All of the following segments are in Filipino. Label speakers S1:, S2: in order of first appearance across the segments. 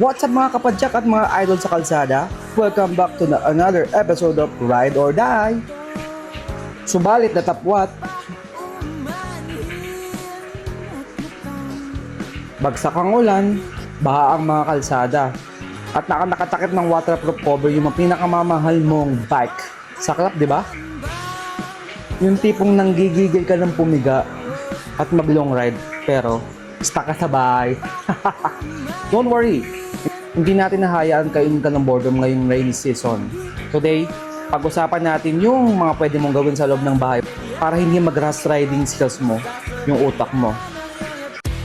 S1: What's up mga kapadyak at mga idol sa kalsada? Welcome back to another episode of Ride or Die. Subalit natapwat, bagsak ang ulan, baha ang mga kalsada, at nakatakip ng waterproof cover yung pinakamamahal mong bike. Saklap, di ba? Yung tipong nanggigigil ka ng pumiga at mag-long ride, pero stuck ka sa bahay. Don't worry, hindi natin nahayaan kainin ka ng boredom ngayong rainy season. Today, pag-usapan natin yung mga pwede mong gawin sa loob ng bahay para hindi mag-rush riding skills mo, yung utak mo.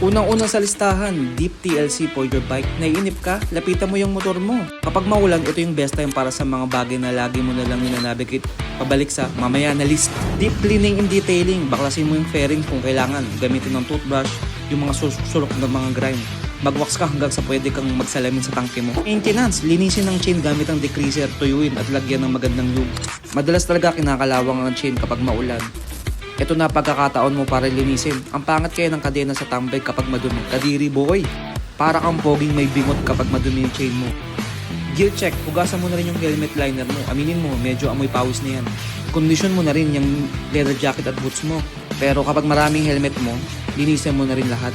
S2: Unang-una sa listahan, Deep TLC for your bike. Naiinip ka? Lapitan mo yung motor mo. Kapag maulan, ito yung best time para sa mga bagay na lagi mo na lang navigate pabalik sa mamaya na list. Deep cleaning and detailing. Baklasin mo yung fairing kung kailangan. Gamitin ng toothbrush, yung mga sulok ng mga grind. Magwax ka hanggang sa pwede kang magsalamin sa tangke mo. Maintenance, linisin ng chain gamit ang degreaser, tuyuin at lagyan ng magandang lube. Madalas talaga kinakalawang ang chain kapag maulan. Ito na pagkakataon mo para linisin. Ang pangat kaya ng kadena sa tambay kapag madumi. Kadiri boy, para kang poging may bingot kapag madumi yung chain mo. Gear check, hugasan mo na rin yung helmet liner mo. Aminin mo, medyo amoy pawis na yan. Condition mo na rin yung leather jacket at boots mo. Pero kapag maraming helmet mo, linisin mo na rin lahat.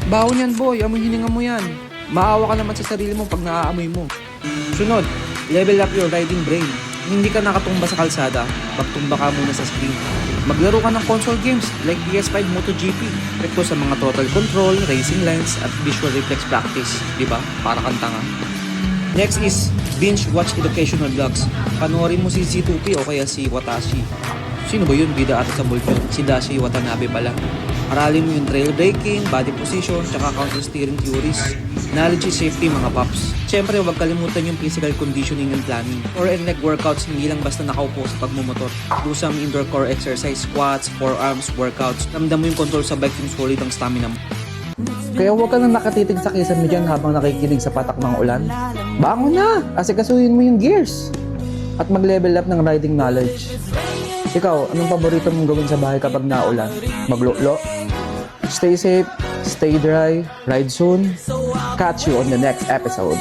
S2: Baon yan boy, amoy hininga mo yan. Maawa ka naman sa sarili mo pag naaamoy mo. Sunod, level up your riding brain. Hindi ka nakatumba sa kalsada, pagtumba ka muna sa screen. Maglaro ka ng console games like PS5 MotoGP. Ito sa mga throttle control, racing lines, at visual reflex practice. Diba? Para kang tanga. Next is binge watch educational vlogs. Panoorin mo si Z2P o kaya si Watashi. Sino ba yun? Bida ata sa Bolton. Si Dashi Watanabe pala. Aralin mo yung trail braking, body position, tsaka counter steering theories. Knowledge is safety mga paps. Siyempre, huwag kalimutan yung physical conditioning and planning. Or and leg workouts, hindi lang basta nakaupo sa pagmumotor. Do some indoor core exercise, squats, forearms, workouts. Ramdam mo yung control sa bike yung solid ang stamina mo.
S1: Kaya huwag ka nang nakatitig sa kisame dyan habang nakikinig sa patak ng ulan. Bangon na! Asikasuhin mo yung gears. At mag-level up ng riding knowledge. Ikaw, anong paborito mong gawin sa bahay kapag naulan? Maglolo? Stay safe, stay dry, ride soon. Catch you on the next episode.